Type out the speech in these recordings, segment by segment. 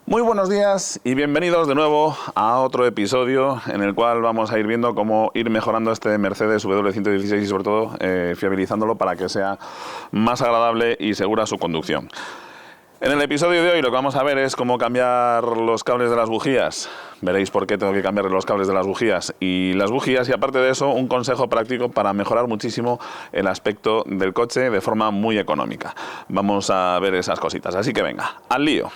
Muy buenos días y bienvenidos de nuevo a otro episodio en el cual vamos a ir viendo cómo ir mejorando este Mercedes W116 y sobre todo fiabilizándolo para que sea más agradable y segura su conducción. En el episodio de hoy lo que vamos a ver es cómo cambiar los cables de las bujías. Veréis por qué tengo que cambiar los cables de las bujías y aparte de eso un consejo práctico para mejorar muchísimo el aspecto del coche de forma muy económica. Vamos a ver esas cositas, así que venga, al lío.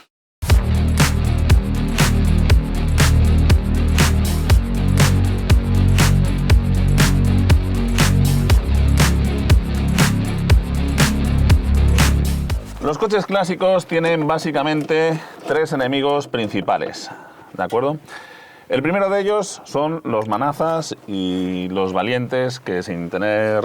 Los coches clásicos tienen básicamente tres enemigos principales, ¿de acuerdo? El primero de ellos son los manazas y los valientes que sin tener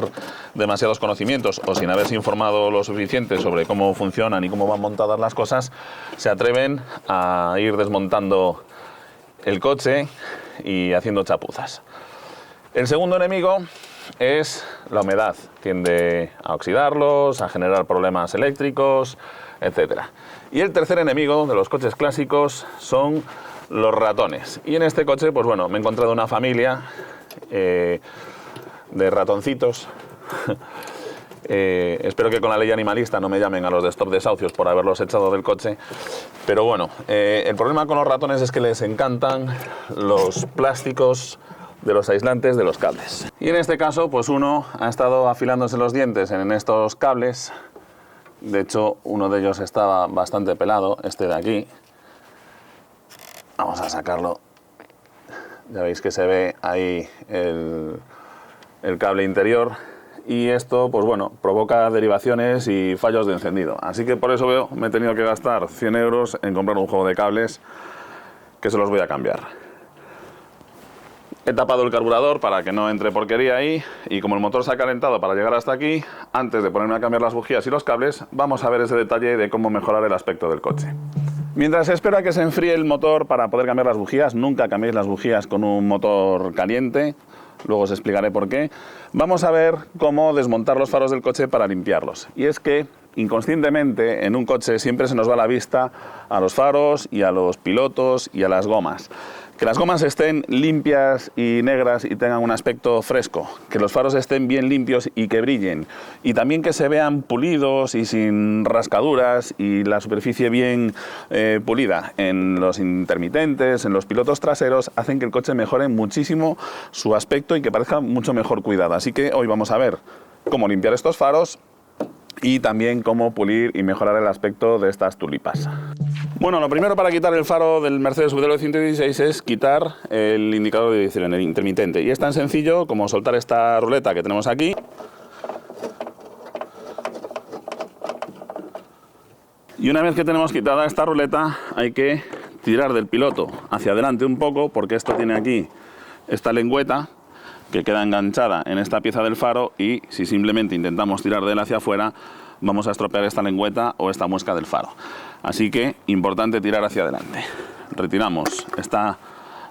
demasiados conocimientos o sin haberse informado lo suficiente sobre cómo funcionan y cómo van montadas las cosas, se atreven a ir desmontando el coche y haciendo chapuzas. El segundo enemigo es la humedad, tiende a oxidarlos, a generar problemas eléctricos, etc. Y el tercer enemigo de los coches clásicos son los ratones. Y en este coche, pues bueno, me he encontrado una familia de ratoncitos. Espero que con la ley animalista no me llamen a los de Stop Desahucios por haberlos echado del coche. Pero bueno, el problema con los ratones es que les encantan los plásticos de los aislantes de los cables. Y en este caso, pues uno ha estado afilándose los dientes en estos cables. De hecho, uno de ellos estaba bastante pelado, este de aquí. Vamos a sacarlo. Ya veis que se ve ahí el cable interior. Y esto, pues bueno, provoca derivaciones y fallos de encendido. Así que por eso me he tenido que gastar 100 euros en comprar un juego de cables que se los voy a cambiar. He tapado el carburador para que no entre porquería ahí y como el motor se ha calentado para llegar hasta aquí, antes de ponerme a cambiar las bujías y los cables, vamos a ver ese detalle de cómo mejorar el aspecto del coche. Mientras espera que se enfríe el motor para poder cambiar las bujías, nunca cambiéis las bujías con un motor caliente, luego os explicaré por qué. Vamos a ver cómo desmontar los faros del coche para limpiarlos. Y es que inconscientemente en un coche siempre se nos va la vista a los faros y a los pilotos y a las gomas. Que las gomas estén limpias y negras y tengan un aspecto fresco, que los faros estén bien limpios y que brillen, y también que se vean pulidos y sin rascaduras y la superficie bien pulida en los intermitentes, en los pilotos traseros, hacen que el coche mejore muchísimo su aspecto y que parezca mucho mejor cuidado. Así que hoy vamos a ver cómo limpiar estos faros y también cómo pulir y mejorar el aspecto de estas tulipas. Bueno, lo primero para quitar el faro del Mercedes W116 es quitar el indicador de dirección, el intermitente. Y es tan sencillo como soltar esta ruleta que tenemos aquí. Y una vez que tenemos quitada esta ruleta, hay que tirar del piloto hacia adelante un poco, porque esto tiene aquí esta lengüeta que queda enganchada en esta pieza del faro y si simplemente intentamos tirar de él hacia afuera, vamos a estropear esta lengüeta o esta muesca del faro. Así que, importante tirar hacia adelante. Retiramos esta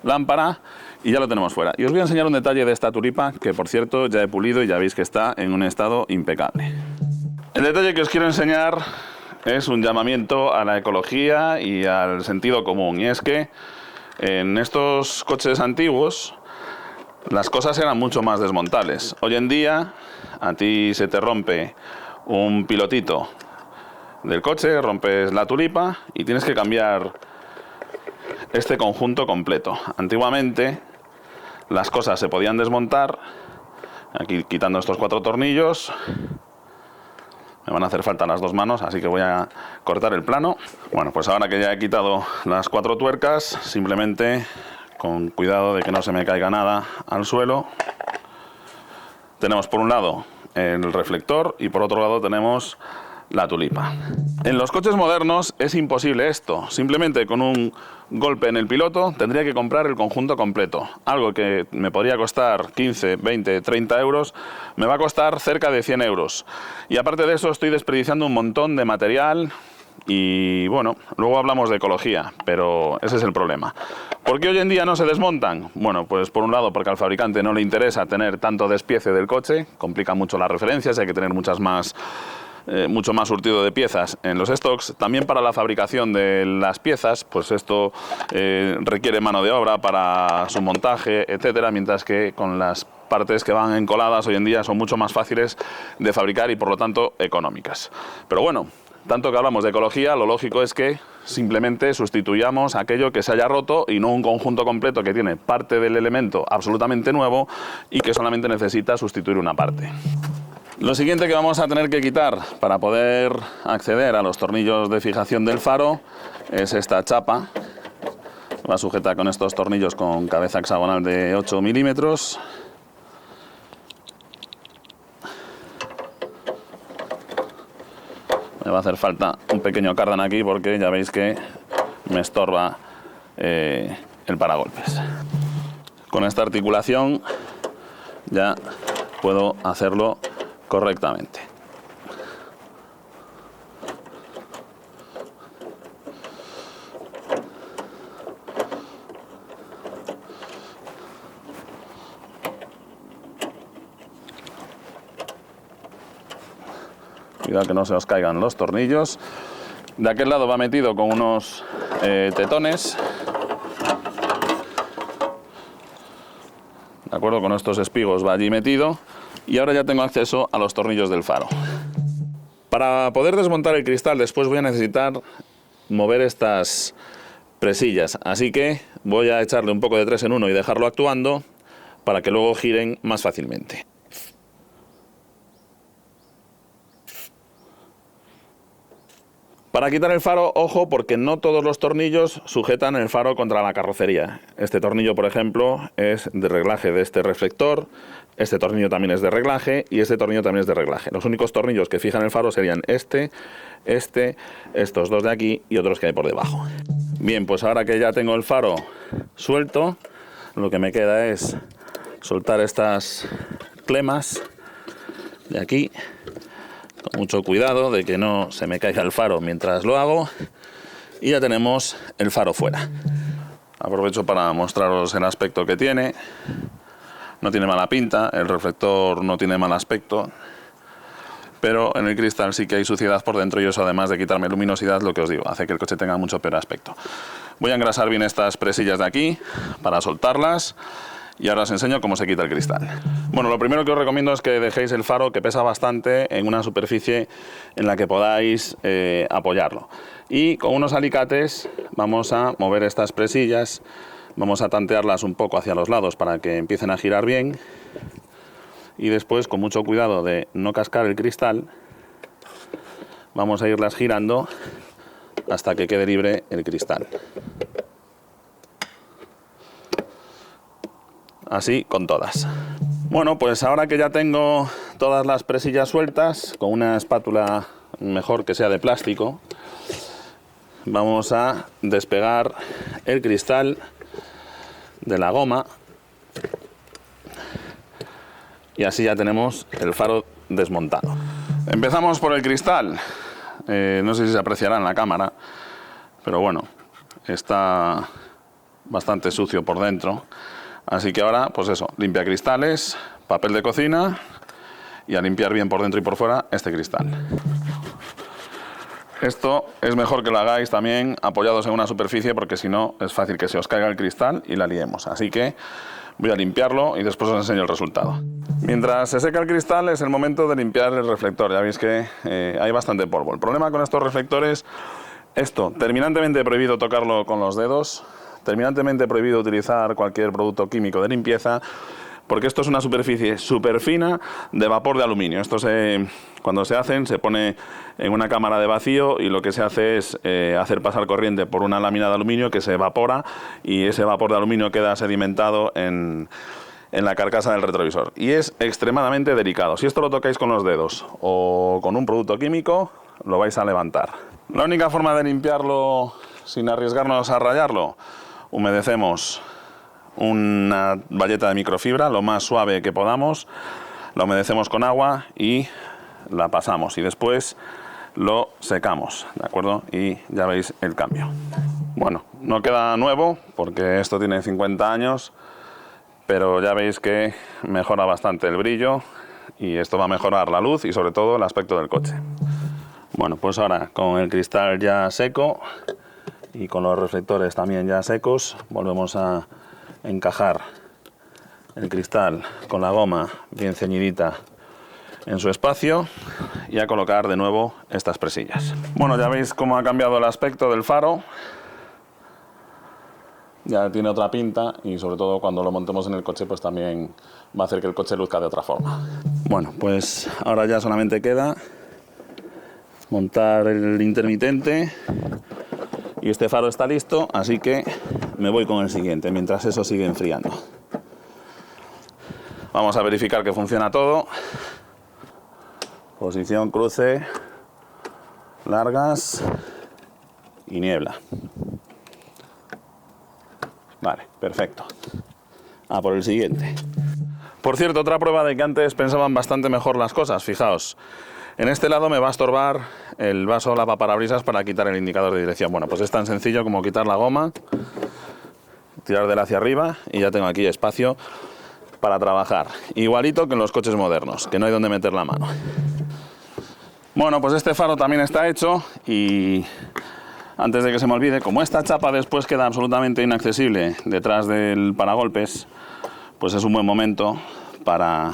lámpara y ya lo tenemos fuera. Y os voy a enseñar un detalle de esta tulipa que, por cierto, ya he pulido y ya veis que está en un estado impecable. El detalle que os quiero enseñar es un llamamiento a la ecología y al sentido común. Y es que en estos coches antiguos las cosas eran mucho más desmontables. Hoy en día a ti se te rompe un pilotito del coche, rompes la tulipa y tienes que cambiar este conjunto completo. Antiguamente las cosas se podían desmontar, aquí quitando estos 4 tornillos. Me van a hacer falta las 2 manos, así que voy a cortar el plano. Bueno, pues ahora que ya he quitado las 4 tuercas, simplemente con cuidado de que no se me caiga nada al suelo. Tenemos por un lado el reflector y por otro lado tenemos la tulipa. En los coches modernos es imposible esto. Simplemente con un golpe en el piloto tendría que comprar el conjunto completo. Algo que me podría costar 15, 20, 30 euros, me va a costar cerca de 100 euros. Y aparte de eso estoy desperdiciando un montón de material. Y bueno, luego hablamos de ecología, pero ese es el problema. ¿Por qué hoy en día no se desmontan? Bueno, pues por un lado porque al fabricante no le interesa tener tanto despiece del coche, complica mucho las referencias, hay que tener muchas más mucho más surtido de piezas en los stocks. También para la fabricación de las piezas, pues esto requiere mano de obra para su montaje, etcétera, mientras que con las partes que van encoladas hoy en día son mucho más fáciles de fabricar y por lo tanto económicas. Pero bueno, tanto que hablamos de ecología, lo lógico es que simplemente sustituyamos aquello que se haya roto y no un conjunto completo que tiene parte del elemento absolutamente nuevo y que solamente necesita sustituir una parte. Lo siguiente que vamos a tener que quitar para poder acceder a los tornillos de fijación del faro es esta chapa. Va sujeta con estos tornillos con cabeza hexagonal de 8 milímetros. Me va a hacer falta un pequeño cardán aquí porque ya veis que me estorba el paragolpes. Con esta articulación ya puedo hacerlo correctamente. Cuidado que no se os caigan los tornillos. De aquel lado va metido con unos tetones. De acuerdo, con estos espigos va allí metido. Y ahora ya tengo acceso a los tornillos del faro. Para poder desmontar el cristal después voy a necesitar mover estas presillas. Así que voy a echarle un poco de 3 en 1 y dejarlo actuando para que luego giren más fácilmente. Para quitar el faro, ojo, porque no todos los tornillos sujetan el faro contra la carrocería. Este tornillo, por ejemplo, es de reglaje de este reflector, este tornillo también es de reglaje y este tornillo también es de reglaje. Los únicos tornillos que fijan el faro serían estos dos de aquí y otros que hay por debajo. Bien, pues ahora que ya tengo el faro suelto, lo que me queda es soltar estas clemas de aquí. Con mucho cuidado de que no se me caiga el faro mientras lo hago y ya tenemos el faro fuera. Aprovecho para mostraros el aspecto que tiene. No tiene mala pinta, el reflector no tiene mal aspecto, pero en el cristal sí que hay suciedad por dentro y eso, además de quitarme luminosidad, lo que os digo, hace que el coche tenga mucho peor aspecto. Voy a engrasar bien estas presillas de aquí para soltarlas. Y ahora os enseño cómo se quita el cristal. Bueno, lo primero que os recomiendo es que dejéis el faro, que pesa bastante, en una superficie en la que podáis apoyarlo. Y con unos alicates vamos a mover estas presillas, vamos a tantearlas un poco hacia los lados para que empiecen a girar bien. Y después, con mucho cuidado de no cascar el cristal, vamos a irlas girando hasta que quede libre el cristal. Así con todas. Bueno, pues ahora que ya tengo todas las presillas sueltas, con una espátula mejor que sea de plástico, vamos a despegar el cristal de la goma y así ya tenemos el faro desmontado. Empezamos por el cristal. No sé si se apreciará en la cámara, pero bueno, está bastante sucio por dentro. Así que ahora, pues eso, limpia cristales, papel de cocina y a limpiar bien por dentro y por fuera este cristal. Esto es mejor que lo hagáis también apoyados en una superficie porque si no es fácil que se os caiga el cristal y la liemos. Así que voy a limpiarlo y después os enseño el resultado. Mientras se seca el cristal es el momento de limpiar el reflector. Ya veis que hay bastante polvo. El problema con estos reflectores, esto, terminantemente prohibido tocarlo con los dedos. Terminantemente prohibido utilizar cualquier producto químico de limpieza porque esto es una superficie súper fina de vapor de aluminio. Esto cuando se hacen se pone en una cámara de vacío y lo que se hace es hacer pasar corriente por una lámina de aluminio que se evapora y ese vapor de aluminio queda sedimentado en la carcasa del retrovisor y es extremadamente delicado. Si esto lo tocáis con los dedos o con un producto químico lo vais a levantar. La única forma de limpiarlo sin arriesgarnos a rayarlo, humedecemos una bayeta de microfibra lo más suave que podamos, la humedecemos con agua y la pasamos y después lo secamos, ¿de acuerdo? Y ya veis el cambio. Bueno, no queda nuevo porque esto tiene 50 años, pero ya veis que mejora bastante el brillo y esto va a mejorar la luz y sobre todo el aspecto del coche. Bueno, pues ahora con el cristal ya seco y con los reflectores también ya secos, volvemos a encajar el cristal con la goma bien ceñidita en su espacio y a colocar de nuevo estas presillas. Bueno, ya veis cómo ha cambiado el aspecto del faro. Ya tiene otra pinta y sobre todo cuando lo montemos en el coche pues también va a hacer que el coche luzca de otra forma. Bueno, pues ahora ya solamente queda montar el intermitente y este faro está listo, así que me voy con el siguiente mientras eso sigue enfriando. Vamos a verificar que funciona todo. Posición, cruce, largas y niebla. Vale, perfecto. A por el siguiente. Por cierto, otra prueba de que antes pensaban bastante mejor las cosas. Fijaos, en este lado me va a estorbar el vaso lavaparabrisas para quitar el indicador de dirección. Bueno, pues es tan sencillo como quitar la goma, tirar de él hacia arriba y ya tengo aquí espacio para trabajar. Igualito que en los coches modernos, que no hay donde meter la mano. Bueno, pues este faro también está hecho y antes de que se me olvide, como esta chapa después queda absolutamente inaccesible detrás del paragolpes, pues es un buen momento para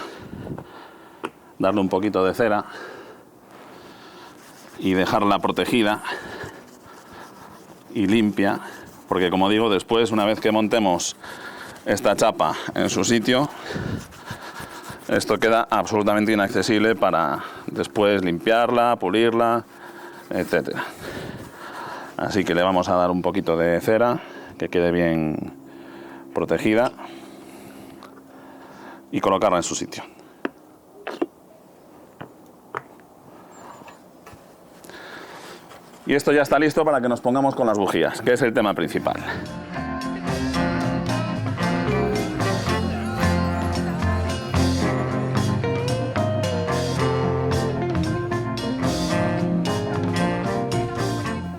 darle un poquito de cera y dejarla protegida y limpia, porque como digo, después, una vez que montemos esta chapa en su sitio, esto queda absolutamente inaccesible para después limpiarla, pulirla, etcétera. Así que le vamos a dar un poquito de cera, que quede bien protegida, y colocarla en su sitio. Y esto ya está listo para que nos pongamos con las bujías, que es el tema principal.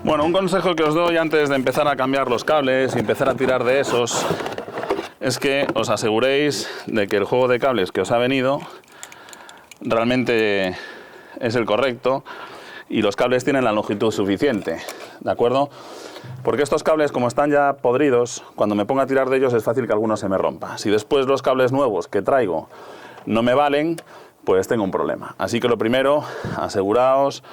Bueno, un consejo que os doy antes de empezar a cambiar los cables y empezar a tirar de esos es que os aseguréis de que el juego de cables que os ha venido realmente es el correcto y los cables tienen la longitud suficiente, ¿de acuerdo? Porque estos cables, como están ya podridos, cuando me ponga a tirar de ellos es fácil que alguno se me rompa. Si después los cables nuevos que traigo no me valen, pues tengo un problema. Así que lo primero, aseguraos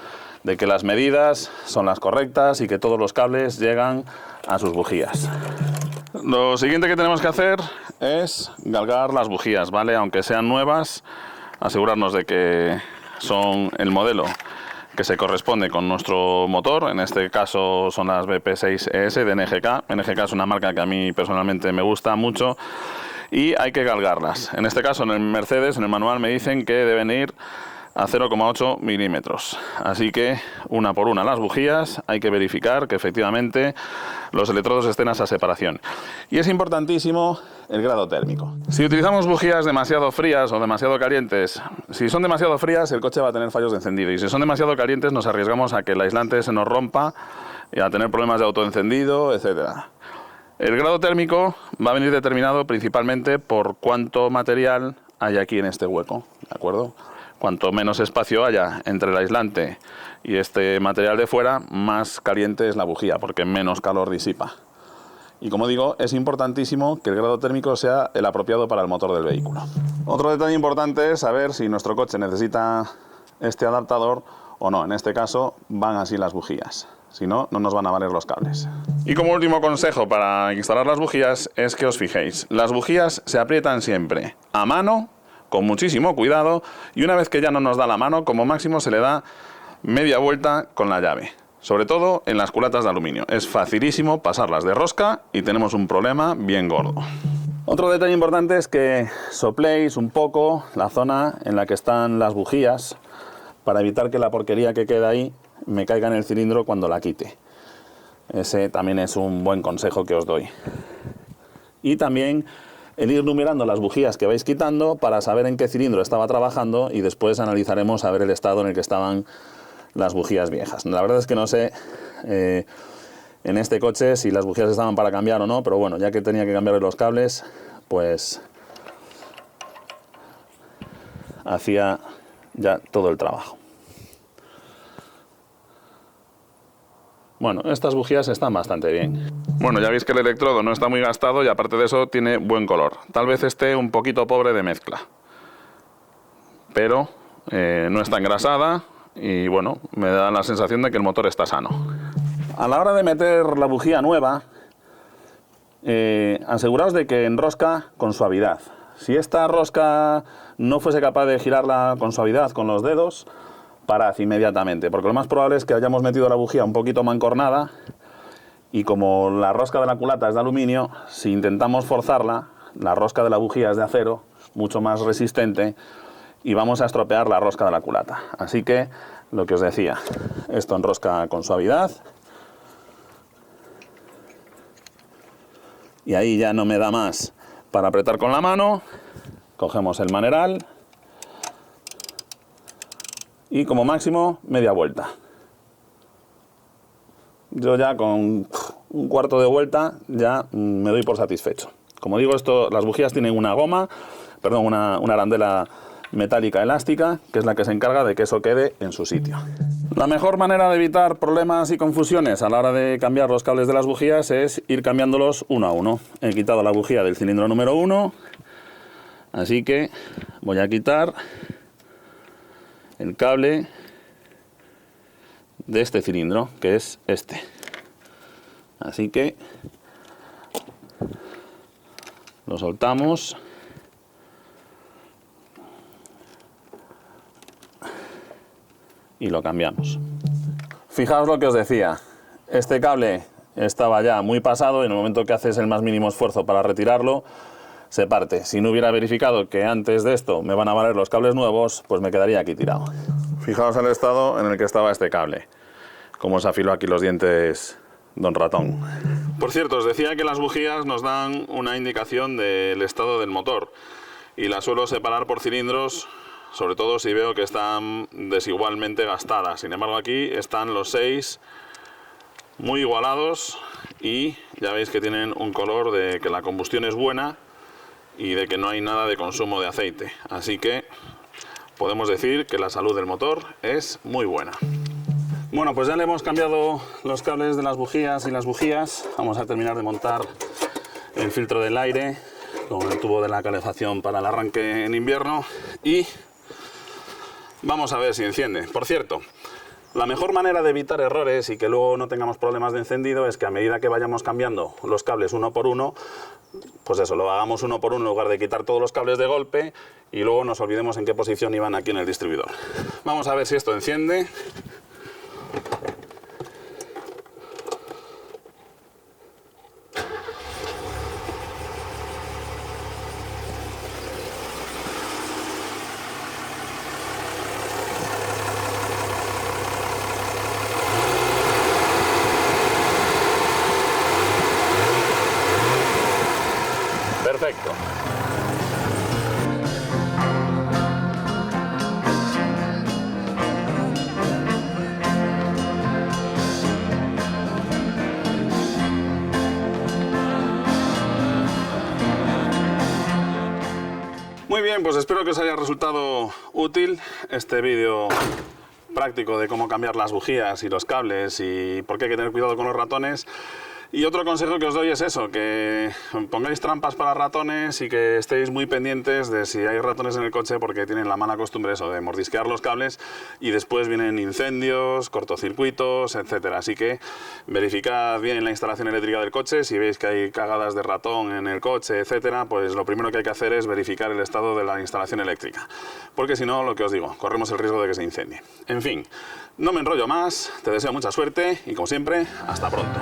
de que las medidas son las correctas y que todos los cables llegan a sus bujías. Lo siguiente que tenemos que hacer es galgar las bujías, ¿vale? Aunque sean nuevas, asegurarnos de que son el modelo que se corresponde con nuestro motor. En este caso son las BP6ES de NGK. NGK es una marca que a mí personalmente me gusta mucho y hay que galgarlas. En este caso, en el Mercedes, en el manual me dicen que deben ir a 0,8 milímetros. Así que una por una las bujías, hay que verificar que efectivamente los electrodos estén a esa separación. Y es importantísimo el grado térmico. Si utilizamos bujías demasiado frías o demasiado calientes, si son demasiado frías el coche va a tener fallos de encendido, y si son demasiado calientes nos arriesgamos a que el aislante se nos rompa y a tener problemas de autoencendido, etcétera. El grado térmico va a venir determinado principalmente por cuánto material hay aquí en este hueco, ¿de acuerdo? Cuanto menos espacio haya entre el aislante y este material de fuera, más caliente es la bujía, porque menos calor disipa. Y como digo, es importantísimo que el grado térmico sea el apropiado para el motor del vehículo. Otro detalle importante es saber si nuestro coche necesita este adaptador o no. En este caso van así las bujías. Si no, no nos van a valer los cables. Y como último consejo para instalar las bujías es que os fijéis. Las bujías se aprietan siempre a mano, con muchísimo cuidado, y una vez que ya no nos da la mano, como máximo se le da media vuelta con la llave. Sobre todo en las culatas de aluminio. Es facilísimo pasarlas de rosca y tenemos un problema bien gordo. Otro detalle importante es que sopléis un poco la zona en la que están las bujías para evitar que la porquería que queda ahí me caiga en el cilindro cuando la quite. Ese también es un buen consejo que os doy. Y también el ir numerando las bujías que vais quitando para saber en qué cilindro estaba trabajando y después analizaremos a ver el estado en el que estaban las bujías viejas. La verdad es que no sé en este coche si las bujías estaban para cambiar o no, pero bueno, ya que tenía que cambiar los cables, pues hacía ya todo el trabajo. Bueno, estas bujías están bastante bien. Bueno, ya veis que el electrodo no está muy gastado y aparte de eso tiene buen color. Tal vez esté un poquito pobre de mezcla, pero no está engrasada y bueno, me da la sensación de que el motor está sano. A la hora de meter la bujía nueva, aseguraos de que enrosca con suavidad. Si esta rosca no fuese capaz de girarla con suavidad con los dedos, parad inmediatamente, porque lo más probable es que hayamos metido la bujía un poquito mancornada y como la rosca de la culata es de aluminio, si intentamos forzarla, la rosca de la bujía es de acero, mucho más resistente, y vamos a estropear la rosca de la culata. Así que, lo que os decía, esto enrosca con suavidad. Y ahí ya no me da más para apretar con la mano. Cogemos el maneral. Y como máximo, media vuelta. Yo ya con un cuarto de vuelta ya me doy por satisfecho. Como digo, las bujías tienen una arandela metálica elástica, que es la que se encarga de que eso quede en su sitio. La mejor manera de evitar problemas y confusiones a la hora de cambiar los cables de las bujías es ir cambiándolos uno a uno. He quitado la bujía del cilindro número 1, así que voy a quitar el cable de este cilindro, que es este. Así que lo soltamos. Y lo cambiamos. Fijaos lo que os decía, este cable estaba ya muy pasado y en el momento que haces el más mínimo esfuerzo para retirarlo, se parte. Si no hubiera verificado que antes de esto me van a valer los cables nuevos, pues me quedaría aquí tirado. Fijaos el estado en el que estaba este cable, cómo se afiló aquí los dientes don ratón. Por cierto, os decía que las bujías nos dan una indicación del estado del motor y las suelo separar por cilindros, sobre todo si veo que están desigualmente gastadas. Sin embargo, aquí están los 6 muy igualados y ya veis que tienen un color de que la combustión es buena y de que no hay nada de consumo de aceite. Así que podemos decir que la salud del motor es muy buena. Bueno, pues ya le hemos cambiado los cables de las bujías y las bujías. Vamos a terminar de montar el filtro del aire con el tubo de la calefacción para el arranque en invierno y vamos a ver si enciende. Por cierto, la mejor manera de evitar errores y que luego no tengamos problemas de encendido es que a medida que vayamos cambiando los cables uno por uno, pues eso, lo hagamos uno por uno en lugar de quitar todos los cables de golpe y luego nos olvidemos en qué posición iban aquí en el distribuidor. Vamos a ver si esto enciende. Perfecto. Muy bien, pues espero que os haya resultado útil este vídeo práctico de cómo cambiar las bujías y los cables y por qué hay que tener cuidado con los ratones. Y otro consejo que os doy es eso, que pongáis trampas para ratones y que estéis muy pendientes de si hay ratones en el coche porque tienen la mala costumbre eso de mordisquear los cables y después vienen incendios, cortocircuitos, etcétera. Así que verificad bien la instalación eléctrica del coche, si veis que hay cagadas de ratón en el coche, etcétera, pues lo primero que hay que hacer es verificar el estado de la instalación eléctrica, porque si no, lo que os digo, corremos el riesgo de que se incendie. En fin, no me enrollo más, te deseo mucha suerte y como siempre, hasta pronto.